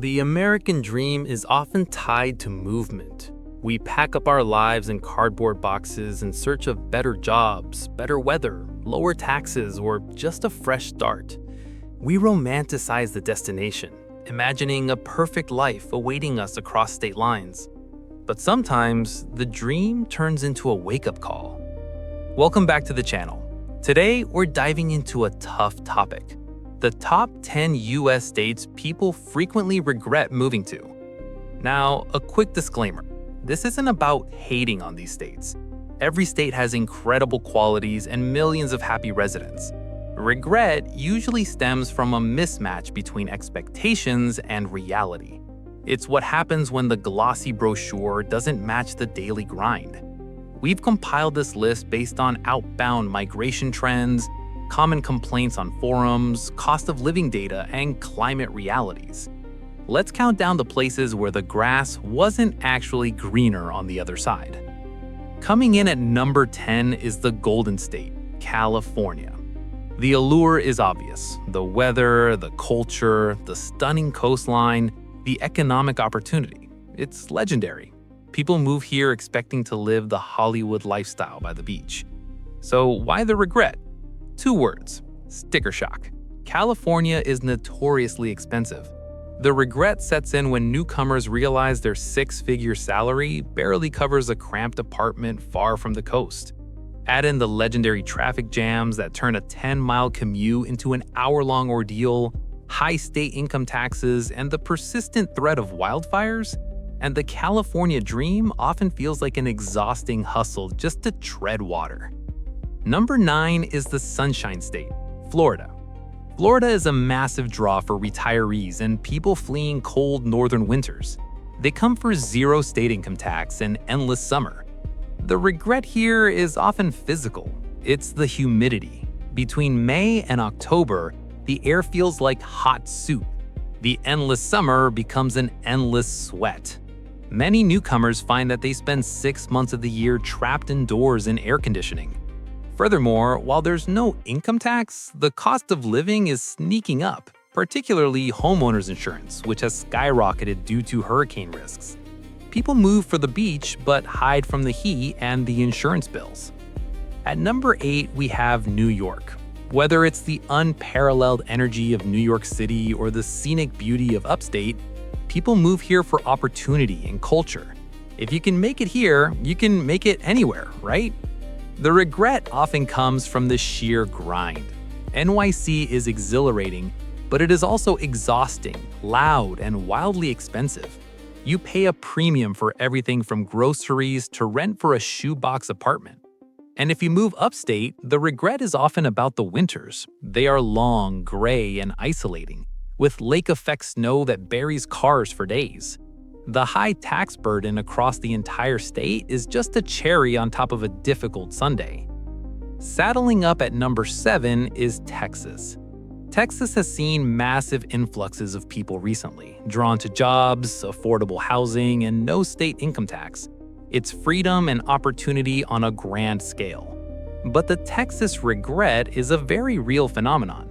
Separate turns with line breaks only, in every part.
The American dream is often tied to movement. We pack up our lives in cardboard boxes in search of better jobs, better weather, lower taxes, or just a fresh start. We romanticize the destination, imagining a perfect life awaiting us across state lines. But sometimes, the dream turns into a wake-up call. Welcome back to the channel. Today, we're diving into a tough topic: the top 10 US states people frequently regret moving to. Now, a quick disclaimer. This isn't about hating on these states. Every state has incredible qualities and millions of happy residents. Regret usually stems from a mismatch between expectations and reality. It's what happens when the glossy brochure doesn't match the daily grind. We've compiled this list based on outbound migration trends, common complaints on forums, cost of living data, and climate realities. Let's count down the places where the grass wasn't actually greener on the other side. Coming in at number 10 is the Golden State, California. The allure is obvious: the weather, the culture, the stunning coastline, the economic opportunity. It's legendary. People move here expecting to live the Hollywood lifestyle by the beach. So why the regret? 2 words: sticker shock. California is notoriously expensive. The regret sets in when newcomers realize their 6-figure salary barely covers a cramped apartment far from the coast. Add in the legendary traffic jams that turn a 10-mile commute into an hour-long ordeal, high state income taxes, and the persistent threat of wildfires, and the California dream often feels like an exhausting hustle just to tread water. Number 9 is the Sunshine State, Florida. Florida is a massive draw for retirees and people fleeing cold northern winters. They come for 0 state income tax and endless summer. The regret here is often physical. It's the humidity. Between May and October, the air feels like hot soup. The endless summer becomes an endless sweat. Many newcomers find that they spend 6 months of the year trapped indoors in air conditioning. Furthermore, while there's no income tax, the cost of living is sneaking up, particularly homeowners insurance, which has skyrocketed due to hurricane risks. People move for the beach but hide from the heat and the insurance bills. At number 8, we have New York. Whether it's the unparalleled energy of New York City or the scenic beauty of upstate, people move here for opportunity and culture. If you can make it here, you can make it anywhere, right? The regret often comes from the sheer grind. NYC is exhilarating, but it is also exhausting, loud, and wildly expensive. You pay a premium for everything from groceries to rent for a shoebox apartment. And if you move upstate, the regret is often about the winters. They are long, gray, and isolating, with lake-effect snow that buries cars for days. The high tax burden across the entire state is just a cherry on top of a difficult Sunday. Saddling up at number 7 is Texas. Texas has seen massive influxes of people recently, drawn to jobs, affordable housing, and no state income tax. It's freedom and opportunity on a grand scale. But the Texas regret is a very real phenomenon.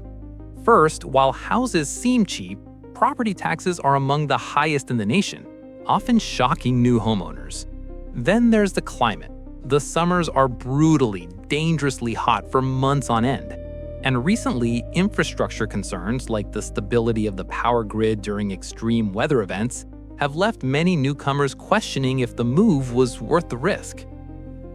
First, while houses seem cheap, property taxes are among the highest in the nation, often shocking new homeowners. Then there's the climate. The summers are brutally, dangerously hot for months on end. And recently, infrastructure concerns like the stability of the power grid during extreme weather events have left many newcomers questioning if the move was worth the risk.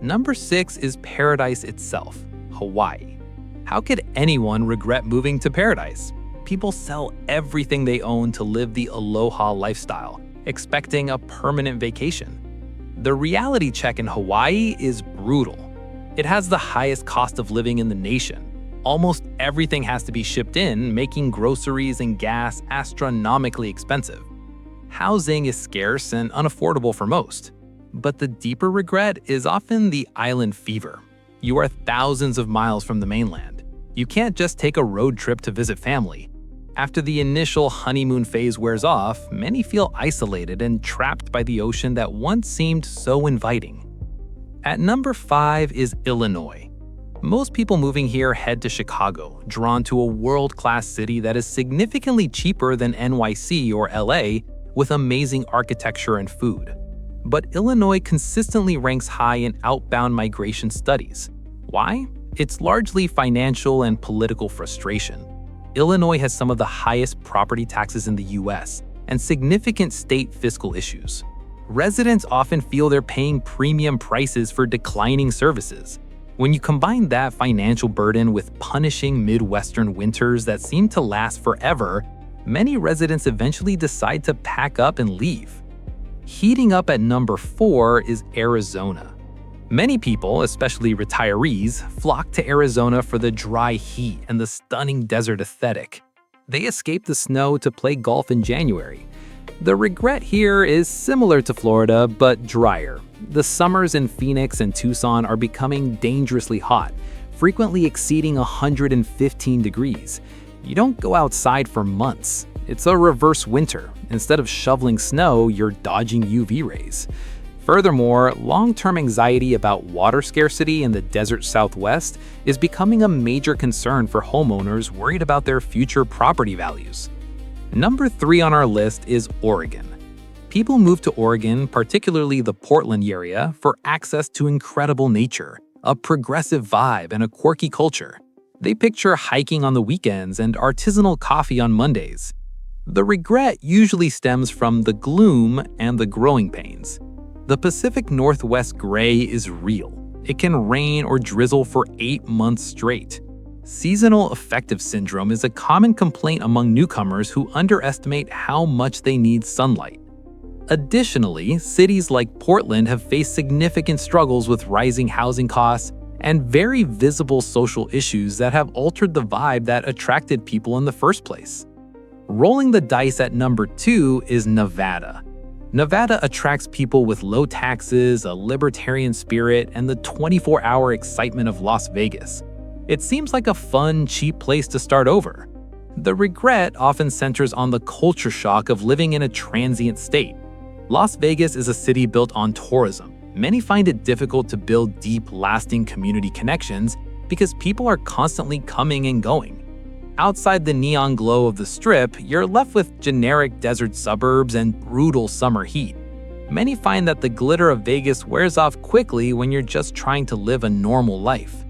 Number 6 is paradise itself, Hawaii. How could anyone regret moving to paradise? People sell everything they own to live the aloha lifestyle, expecting a permanent vacation. The reality check in Hawaii is brutal. It has the highest cost of living in the nation. Almost everything has to be shipped in, making groceries and gas astronomically expensive. Housing is scarce and unaffordable for most. But the deeper regret is often the island fever. You are thousands of miles from the mainland. You can't just take a road trip to visit family. After the initial honeymoon phase wears off, many feel isolated and trapped by the ocean that once seemed so inviting. At number 5 is Illinois. Most people moving here head to Chicago, drawn to a world-class city that is significantly cheaper than NYC or LA, with amazing architecture and food. But Illinois consistently ranks high in outbound migration studies. Why? It's largely financial and political frustration. Illinois has some of the highest property taxes in the US and significant state fiscal issues. Residents often feel they're paying premium prices for declining services. When you combine that financial burden with punishing Midwestern winters that seem to last forever, many residents eventually decide to pack up and leave. Heating up at number 4 is Arizona. Many people, especially retirees, flock to Arizona for the dry heat and the stunning desert aesthetic. They escape the snow to play golf in January. The regret here is similar to Florida, but drier. The summers in Phoenix and Tucson are becoming dangerously hot, frequently exceeding 115 degrees. You don't go outside for months. It's a reverse winter. Instead of shoveling snow, you're dodging UV rays. Furthermore, long-term anxiety about water scarcity in the desert Southwest is becoming a major concern for homeowners worried about their future property values. Number 3 on our list is Oregon. People move to Oregon, particularly the Portland area, for access to incredible nature, a progressive vibe, and a quirky culture. They picture hiking on the weekends and artisanal coffee on Mondays. The regret usually stems from the gloom and the growing pains. The Pacific Northwest gray is real. It can rain or drizzle for 8 months straight. Seasonal affective syndrome is a common complaint among newcomers who underestimate how much they need sunlight. Additionally, cities like Portland have faced significant struggles with rising housing costs and very visible social issues that have altered the vibe that attracted people in the first place. Rolling the dice at number 2 is Nevada. Nevada attracts people with low taxes, a libertarian spirit, and the 24-hour excitement of Las Vegas. It seems like a fun, cheap place to start over. The regret often centers on the culture shock of living in a transient state. Las Vegas is a city built on tourism. Many find it difficult to build deep, lasting community connections because people are constantly coming and going. Outside the neon glow of the Strip, you're left with generic desert suburbs and brutal summer heat. Many find that the glitter of Vegas wears off quickly when you're just trying to live a normal life.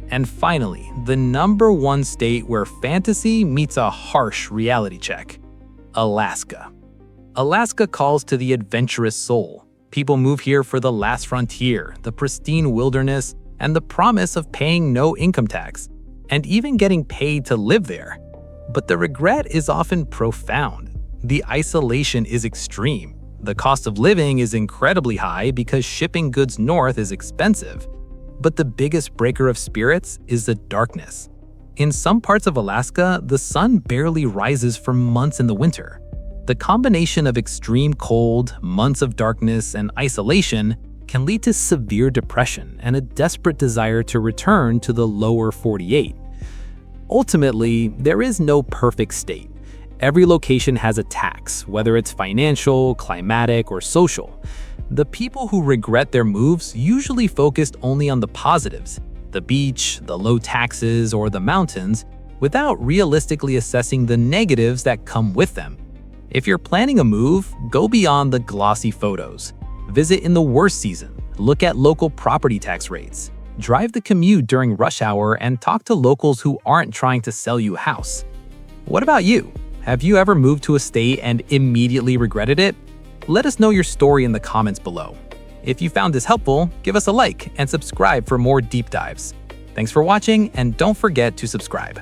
And finally, the number 1 state where fantasy meets a harsh reality check: Alaska. Alaska calls to the adventurous soul. People move here for the last frontier, the pristine wilderness, and the promise of paying no income tax, and even getting paid to live there. But the regret is often profound. The isolation is extreme. The cost of living is incredibly high because shipping goods north is expensive. But the biggest breaker of spirits is the darkness. In some parts of Alaska, the sun barely rises for months in the winter. The combination of extreme cold, months of darkness, and isolation can lead to severe depression and a desperate desire to return to the lower 48. Ultimately, there is no perfect state. Every location has a tax, whether it's financial, climatic, or social. The people who regret their moves usually focused only on the positives, the beach, the low taxes, or the mountains, without realistically assessing the negatives that come with them. If you're planning a move, go beyond the glossy photos. Visit in the worst season, look at local property tax rates, drive the commute during rush hour, and talk to locals who aren't trying to sell you a house. What about you? Have you ever moved to a state and immediately regretted it? Let us know your story in the comments below. If you found this helpful, give us a like and subscribe for more deep dives. Thanks for watching, and don't forget to subscribe.